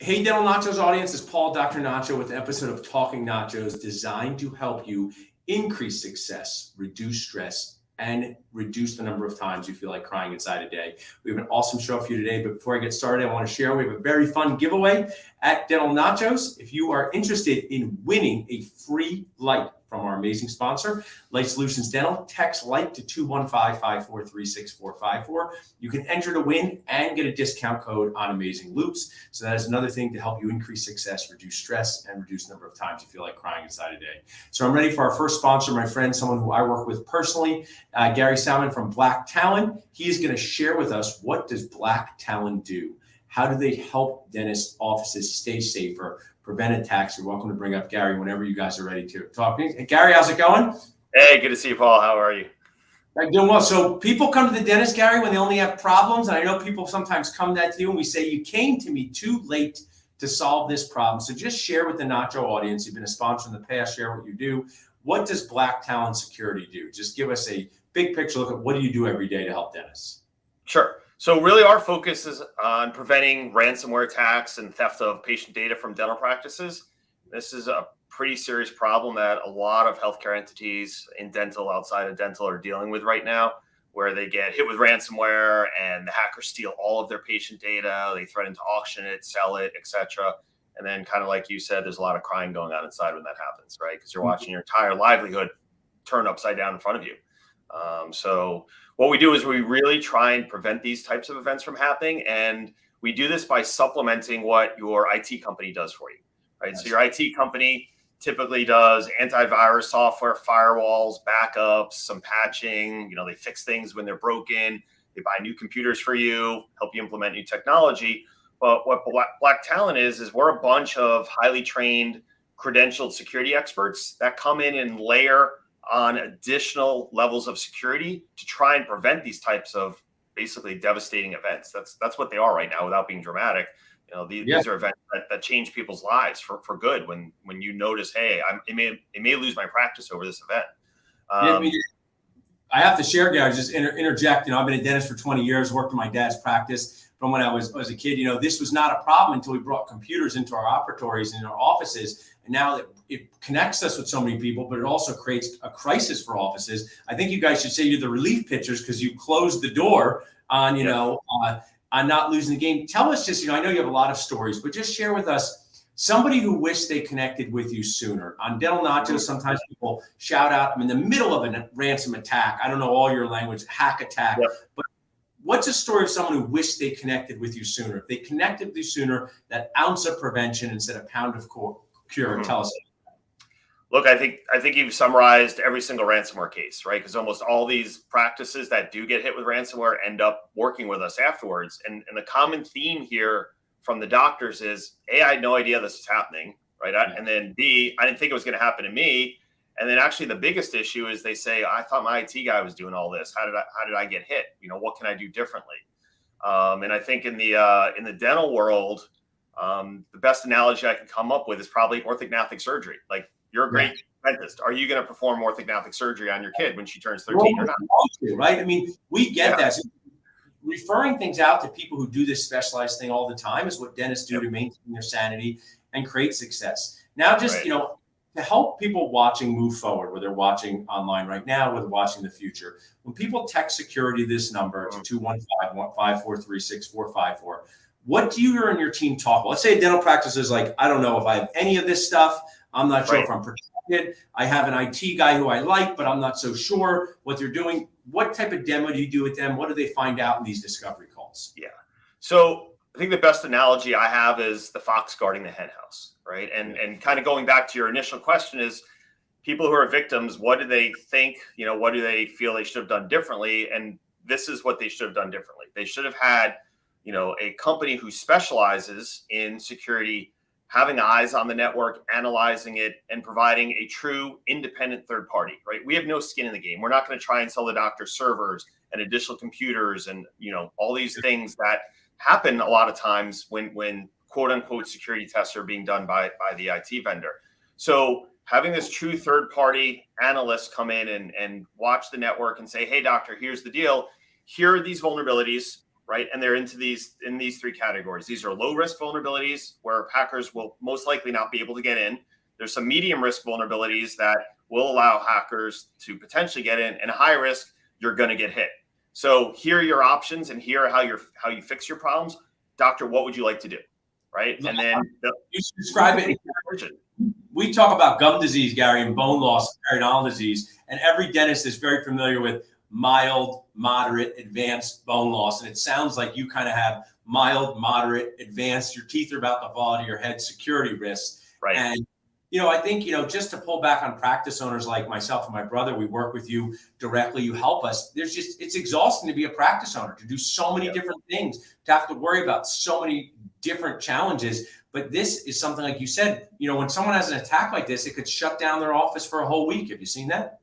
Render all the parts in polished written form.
Hey, Dental Nachos audience, it's Paul, Dr. Nacho, with an episode of Talking Nachos designed to help you increase success, reduce stress, and reduce the number of times you feel like crying inside a day. We have an awesome show for you today, but before I get started, I want to share we have a very fun giveaway at Dental Nachos. If you are interested in winning a free light from our amazing sponsor, Light Solutions Dental, text LIGHT to 215-543-6454. You can enter to win and get a discount code on Amazing Loops. So that is another thing to help you increase success, reduce stress, and reduce the number of times you feel like crying inside a day. So I'm ready for our first sponsor, my friend, someone who I work with personally, Gary Salman from Talon. He is going to share with us, what does Talon do? How do they help dentist offices stay safer, prevent attacks? You're welcome to bring up Gary whenever you guys are ready to talk. Hey, Gary, how's it going? Hey, good to see you, Paul. How are you? I'm doing well. So people come to the dentist, Gary, when they only have problems. And I know people sometimes come to you and we say, you came to me too late to solve this problem. So just share with the Nacho audience. You've been a sponsor in the past. Share what you do. What does Talon Security do? Just give us a big picture look at what do you do every day to help dentists? Sure. So really our focus is on preventing ransomware attacks and theft of patient data from dental practices. This is a pretty serious problem that a lot of healthcare entities in dental, outside of dental, are dealing with right now, where they get hit with ransomware and the hackers steal all of their patient data. They threaten to auction it, sell it, etc. And then, kind of like you said, there's a lot of crying going on inside when that happens, right? Because you're watching your entire livelihood turn upside down in front of you. So what we do is we really try and prevent these types of events from happening. And we do this by supplementing what your IT company does for you, right? Nice. So your IT company typically does antivirus software, firewalls, backups, some patching. They fix things when they're broken. They buy new computers for you, help you implement new technology. But what Talon is we're a bunch of highly trained, credentialed security experts that come in and layer on additional levels of security to try and prevent these types of basically devastating events. That's what they are right now, without being dramatic. These are events that change people's lives for good. When you notice, hey, it may lose my practice over this event. I have to share, Gary, just interject. I've been a dentist for 20 years, worked in my dad's practice from when I was a kid. This was not a problem until we brought computers into our operatories and in our offices. And now that it connects us with so many people, but it also creates a crisis for offices. I think you guys should say you're the relief pitchers because you closed the door on, on not losing the game. Tell us just, I know you have a lot of stories, but just share with us somebody who wished they connected with you sooner. On Dental Nachos, sometimes people shout out, I'm in the middle of a ransom attack. I don't know all your language, hack attack, but what's a story of someone who wished they connected with you sooner? If they connected with you sooner, that ounce of prevention instead of pound of cure. Tell us. Look, I think you've summarized every single ransomware case, right? Because almost all these practices that do get hit with ransomware end up working with us afterwards. And the common theme here from the doctors is, A, I had no idea this was happening, right? And then B, I didn't think it was going to happen to me. And then actually the biggest issue is they say, I thought my IT guy was doing all this. How did I get hit? What can I do differently? And I think in the dental world, the best analogy I can come up with is probably orthognathic surgery. Like, you're a great dentist. Are you going to perform orthognathic surgery on your kid when she turns 13 or not? Right? I mean, we get that. So referring things out to people who do this specialized thing all the time is what dentists do to maintain their sanity and create success. Now, just, to help people watching move forward, whether they're watching online right now, whether they're watching the future, when people text security this number to 215-543-6454, what do you and your team talk about? Let's say a dental practice is like, I don't know if I have any of this stuff. I'm not sure if I'm protected. I have an IT guy who I like, but I'm not so sure what they're doing. What type of demo do you do with them? What do they find out in these discovery calls? Yeah. So I think the best analogy I have is the fox guarding the hen house, right? And kind of going back to your initial question is, people who are victims, what do they think? What do they feel they should have done differently? And this is what they should have done differently. They should have had, a company who specializes in security, having eyes on the network, analyzing it, and providing a true independent third party, right? We have no skin in the game. We're not going to try and sell the doctor servers and additional computers and, all these things that happen a lot of times when quote unquote security tests are being done by the IT vendor. So having this true third party analyst come in and watch the network and say, hey, doctor, here's the deal. Here are these vulnerabilities. right? And they're in these three categories. These are low risk vulnerabilities where hackers will most likely not be able to get in. There's some medium risk vulnerabilities that will allow hackers to potentially get in, and high risk, you're going to get hit. So here are your options, and here are how you fix your problems. Doctor, what would you like to do? Right? And then you should describe it. We talk about gum disease, Gary, and bone loss, periodontal disease, and every dentist is very familiar with mild, moderate, advanced bone loss. And it sounds like you kind of have mild, moderate, advanced. Your teeth are about to fall out of your head, security risks. Right. And I think, just to pull back on practice owners like myself and my brother, we work with you directly. You help us. It's exhausting to be a practice owner, to do so many different things, to have to worry about so many different challenges. But this is something, like you said, when someone has an attack like this, it could shut down their office for a whole week. Have you seen that?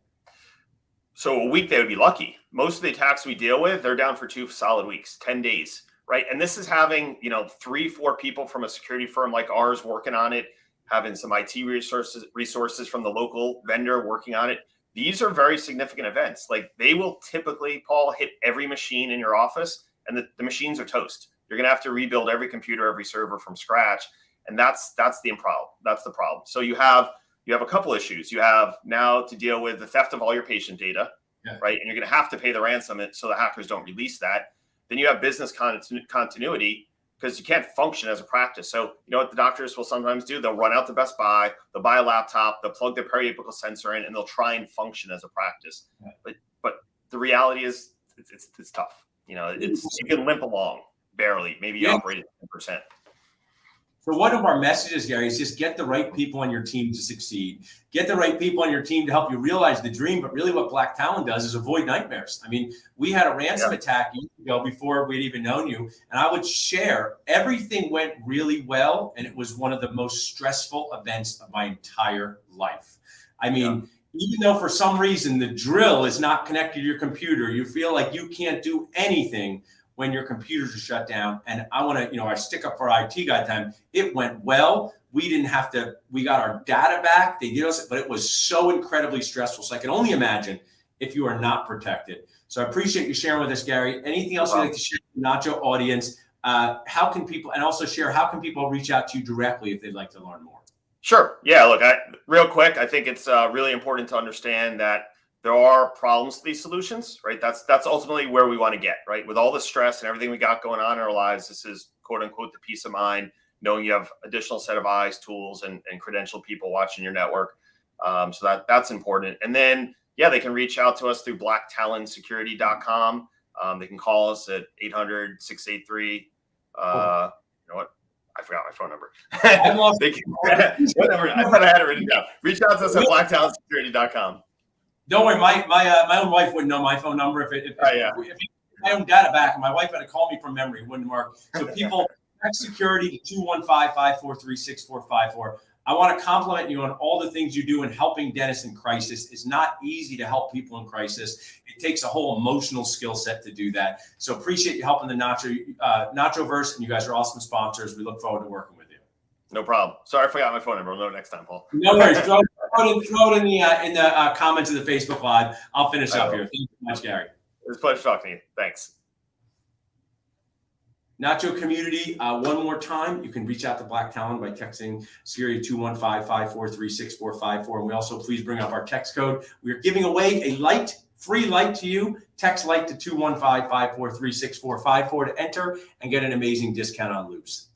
So a week, they would be lucky. Most of the attacks we deal with, they're down for 2 solid weeks, 10 days, right? And this is having, 3-4 people from a security firm like ours working on it, having some IT resources from the local vendor working on it. These are very significant events. Like, they will typically, Paul, hit every machine in your office, and the machines are toast. You're going to have to rebuild every computer, every server from scratch. And that's the problem. That's the problem. So you have a couple issues. You have now to deal with the theft of all your patient data, right? And you're going to have to pay the ransom so the hackers don't release that. Then you have business continuity, because you can't function as a practice. So what the doctors will sometimes do? They'll run out to Best Buy, they'll buy a laptop, they'll plug their periapical sensor in, and they'll try and function as a practice. But the reality is it's tough. You can limp along barely. Maybe you operate at 10%. So one of our messages, Gary, is just get the right people on your team to succeed. Get the right people on your team to help you realize the dream. But really what Black Talon does is avoid nightmares. I mean, we had a ransom attack years ago before we'd even known you. And I would share everything went really well. And it was one of the most stressful events of my entire life. I mean, even though for some reason the drill is not connected to your computer, you feel like you can't do anything when your computers are shut down. And I want to, I stick up for IT guy time. It went well. We got our data back. They did us, but it was so incredibly stressful. So I can only imagine if you are not protected. So I appreciate you sharing with us, Gary. Anything else you'd like to share with the Nacho audience? How can people reach out to you directly if they'd like to learn more? Sure. Yeah, look, real quick, I think it's really important to understand that there are problems to these solutions, right? That's ultimately where we want to get, right? With all the stress and everything we got going on in our lives, this is quote unquote the peace of mind, knowing you have additional set of eyes, tools, and credentialed people watching your network. So that's important. And then, they can reach out to us through blacktalonsecurity.com. They can call us at 800-683. You know what? I forgot my phone number. Whatever. I thought I had it written down. Reach out to us at blacktalonsecurity.com. Don't worry, my own wife wouldn't know my phone number if my own data back, and my wife had to call me from memory, it wouldn't work. So people, text security to 215-543-6454. I want to compliment you on all the things you do in helping dentists in crisis. It's not easy to help people in crisis. It takes a whole emotional skill set to do that. So appreciate you helping the Nachoverse, and you guys are awesome sponsors. We look forward to working with you. No problem. Sorry, I forgot my phone number. I'll know next time, Paul. No worries. Throw it in the comments of the Facebook Live. I'll finish up here. Thank you so much, Gary. It was a pleasure talking to you. Thanks. Nacho community, one more time, you can reach out to Black Talon by texting security 215-543-6454. And we also please bring up our text code. We are giving away a free light to you. Text light to 215-543-6454 to enter and get an amazing discount on loops.